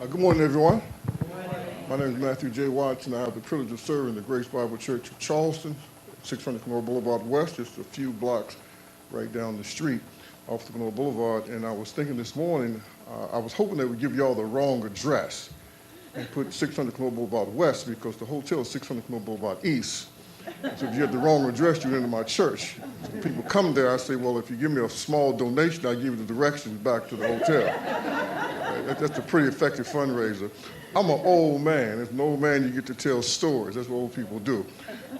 Good morning, everyone. My name is Matthew J. Watson. I have the privilege of serving the Grace Bible Church of Charleston, 600 Kenora Boulevard West, just a few blocks right down the street off the Kenora Boulevard. And I was thinking this morning, I was hoping they would give y'all the wrong address and put 600 Kenora Boulevard West because the hotel is 600 Kenora Boulevard East. So if you had the wrong address, you're into my church. So when people come there, I say, well, if you give me a small donation, I'll give you the directions back to the hotel. That's a pretty effective fundraiser. I'm an old man. As an old man, you get to tell stories. That's what old people do.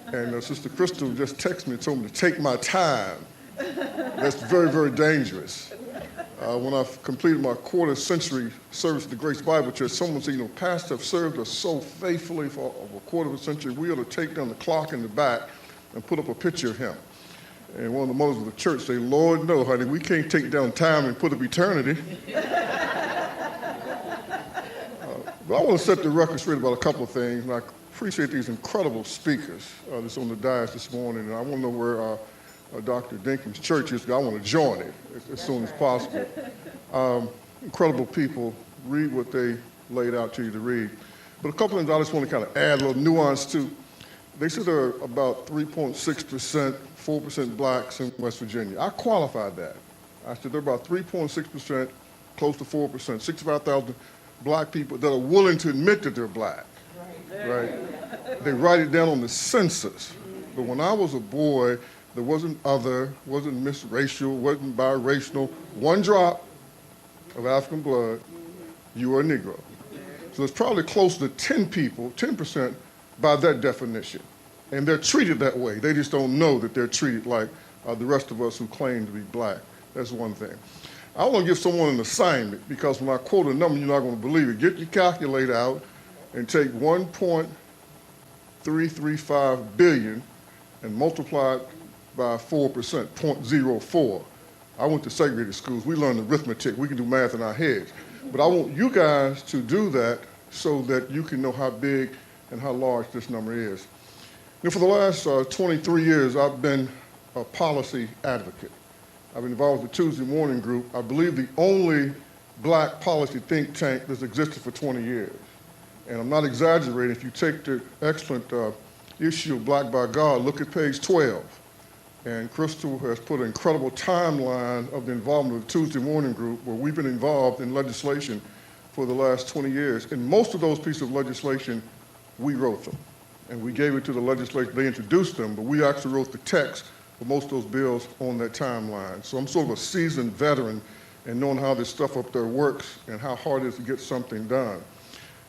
And Sister Crystal just texted me and told me to take my time. That's very, very dangerous. When I completed my quarter century service at the Grace Bible Church, someone said, pastors have served us so faithfully for a quarter of a century, we ought to take down the clock in the back and put up a picture of him. And one of the mothers of the church said, Lord, no, honey, we can't take down time and put up eternity. But I want to set the record straight about a couple of things, and I appreciate these incredible speakers that's on the dais this morning, and I want to know where Dr. Dinkins' church is, because I want to join it as soon as possible. Incredible people. Read what they laid out to you to read. But a couple of things I just want to kind of add a little nuance to. They said there are about 3.6%, 4% blacks in West Virginia. I qualified that. I said there are about 3.6%, close to 4%, 65,000 black people that are willing to admit that they're black. Right? They write it down on the census. But when I was a boy, there wasn't other, wasn't mixed racial, wasn't biracial. One drop of African blood, you were a Negro. So it's probably close to 10 people, 10% by that definition. And they're treated that way. They just don't know that they're treated like the rest of us who claim to be black. That's one thing. I want to give someone an assignment because when I quote a number, you're not going to believe it. Get your calculator out and take 1.335 billion and multiply it by 4%, 0.04. I went to segregated schools. We learned arithmetic. We can do math in our heads. But I want you guys to do that so that you can know how big and how large this number is. For the last 23 years, I've been a policy advocate. I've been involved with the Tuesday Morning Group. I believe the only black policy think tank that's existed for 20 years. And I'm not exaggerating. If you take the excellent issue of Black by God, look at page 12. And Crystal has put an incredible timeline of the involvement of the Tuesday Morning Group where we've been involved in legislation for the last 20 years. And most of those pieces of legislation, we wrote them. And we gave it to the legislature. They introduced them, but we actually wrote the text for most of those bills on that timeline. So I'm sort of a seasoned veteran in knowing how this stuff up there works and how hard it is to get something done.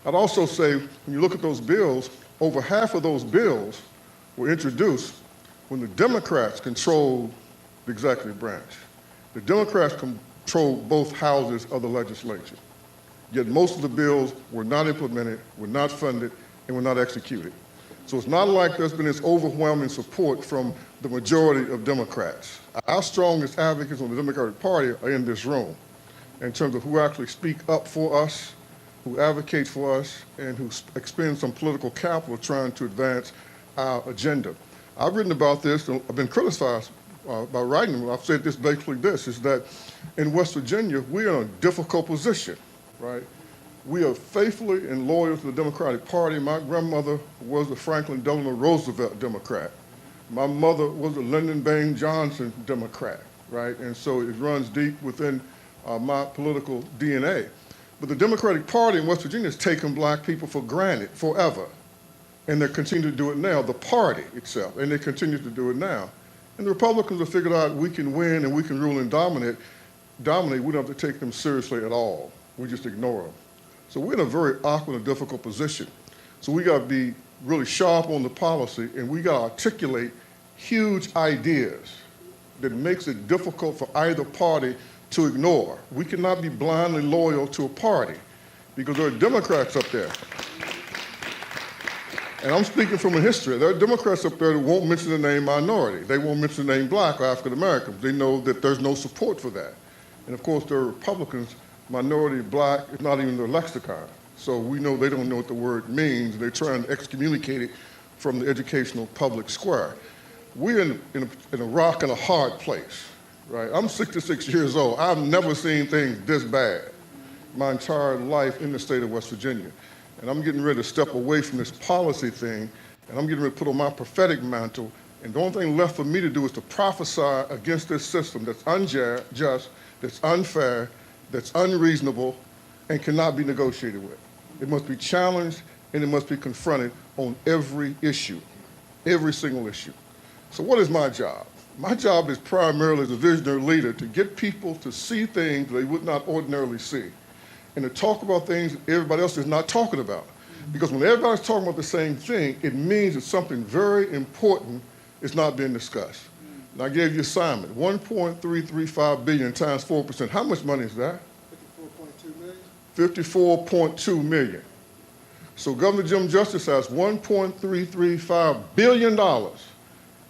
I'd also say, when you look at those bills, over half of those bills were introduced when the Democrats controlled the executive branch. The Democrats controlled both houses of the legislature. Yet most of the bills were not implemented, were not funded, and were not executed. So it's not like there's been this overwhelming support from the majority of Democrats. Our strongest advocates on the Democratic Party are in this room in terms of who actually speak up for us, who advocate for us, and who expend some political capital trying to advance our agenda. I've written about this, and I've been criticized by writing them. I've said this basically this, is that in West Virginia, we're in a difficult position, right? We are faithfully and loyal to the Democratic Party. My grandmother was a Franklin Delano Roosevelt Democrat. My mother was a Lyndon Baines Johnson Democrat, right? And so it runs deep within my political DNA. But the Democratic Party in West Virginia has taken black people for granted forever. And they continue to do it now, the party itself, and they continue to do it now. And the Republicans have figured out we can win and we can rule and dominate. We don't have to take them seriously at all. We just ignore them. So we're in a very awkward and difficult position. So we got to be really sharp on the policy, and we got to articulate huge ideas that makes it difficult for either party to ignore. We cannot be blindly loyal to a party because there are Democrats up there. And I'm speaking from a history. There are Democrats up there that won't mention the name minority. They won't mention the name black or African Americans. They know that there's no support for that. And of course, there are Republicans, minority, black, it's not even their lexicon. So we know they don't know what the word means. They're trying to excommunicate it from the educational public square. We're in a rock and a hard place, right? I'm 66 years old. I've never seen things this bad. my entire life in the state of West Virginia. And I'm getting ready to step away from this policy thing, and I'm getting ready to put on my prophetic mantle. And the only thing left for me to do is to prophesy against this system that's unjust, that's unfair, that's unreasonable, and cannot be negotiated with. It must be challenged, and it must be confronted on every issue, every single issue. So what is my job? My job is primarily as a visionary leader to get people to see things they would not ordinarily see, and to talk about things that everybody else is not talking about. Because when everybody's talking about the same thing, it means that something very important is not being discussed. And I gave you assignment, 1.335 billion times 4%. How much money is that? 54.2 million. 54.2 million. So Governor Jim Justice has $1.335 billion.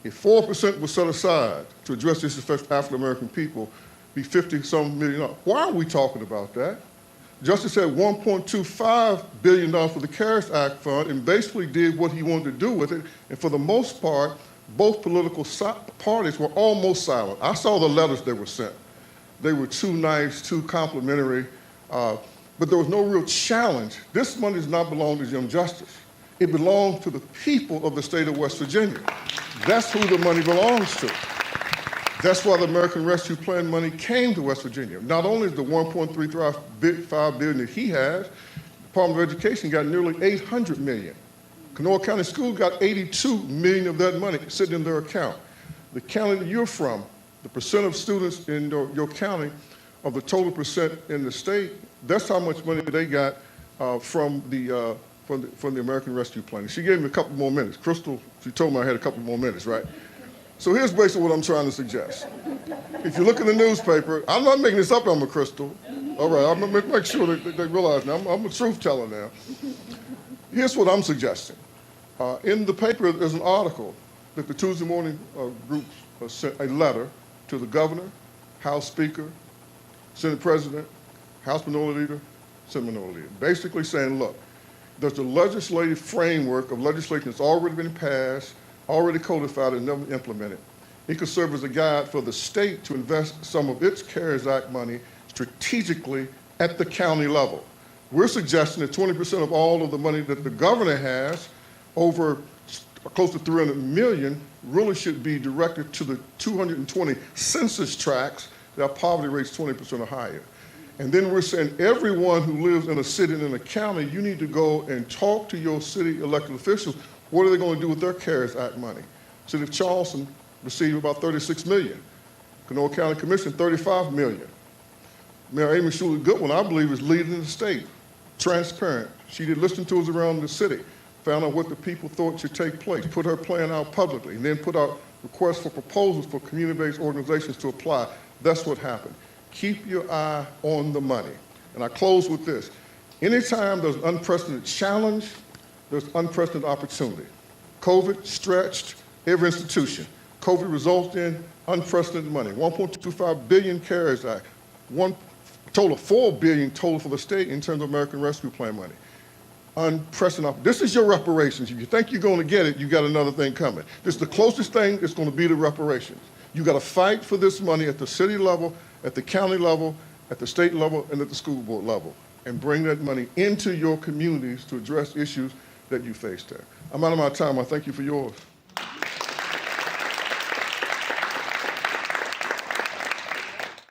If 4% was set aside to address this affect African-American people, be 50-some million. Why are we talking about that? Justice had $1.25 billion for the CARES Act fund and basically did what he wanted to do with it. And for the most part, both political parties were almost silent. I saw the letters that were sent. They were too nice, too complimentary, but there was no real challenge. This money does not belong to Jim Justice. It belongs to the people of the state of West Virginia. That's who the money belongs to. That's why the American Rescue Plan money came to West Virginia. Not only is the $1.335 billion that he has, the Department of Education got nearly $800 million. Kanawha County School got $82 million of that money sitting in their account. The county that you're from, the percent of students in your county of the total percent in the state, that's how much money they got from the American Rescue Plan. She gave me a couple more minutes. Crystal, she told me I had a couple more minutes, right? So here's basically what I'm trying to suggest. If you look in the newspaper, I'm not making this up, I'm a Crystal. All right, I'm gonna make sure that they realize now, I'm a truth teller now. Here's what I'm suggesting. In the paper, there's an article that the Tuesday morning group sent a letter to the governor, House Speaker, Senate President, House Minority Leader, Senate Minority Leader, basically saying, look, there's a legislative framework of legislation that's already been passed, already codified and never implemented. It could serve as a guide for the state to invest some of its CARES Act money strategically at the county level. We're suggesting that 20% of all of the money that the governor has, over close to 300 million, really should be directed to the 220 census tracts that have poverty rates 20% or higher. And then we're saying everyone who lives in a city and in a county, you need to go and talk to your city elected officials. What are they going to do with their CARES Act money? City of Charleston received about 36 million. Kanawha County Commission, 35 million. Mayor Amy Schuler Goodwin, I believe, is leading the state, transparent. She did listen to us around the city, found out what the people thought should take place, put her plan out publicly, and then put out requests for proposals for community-based organizations to apply. That's what happened. Keep your eye on the money. And I close with this. Anytime there's an unprecedented challenge, there's unprecedented opportunity. COVID stretched every institution. COVID resulted in unprecedented money. 1.25 billion CARES Act, one total of $4 billion total for the state in terms of American Rescue Plan money. Unprecedented. This is your reparations. If you think you're going to get it, you got another thing coming. This is the closest thing that's going to be to reparations. You got to fight for this money at the city level, at the county level, at the state level, and at the school board level, and bring that money into your communities to address issues that you face there. I'm out of my time. I thank you for yours.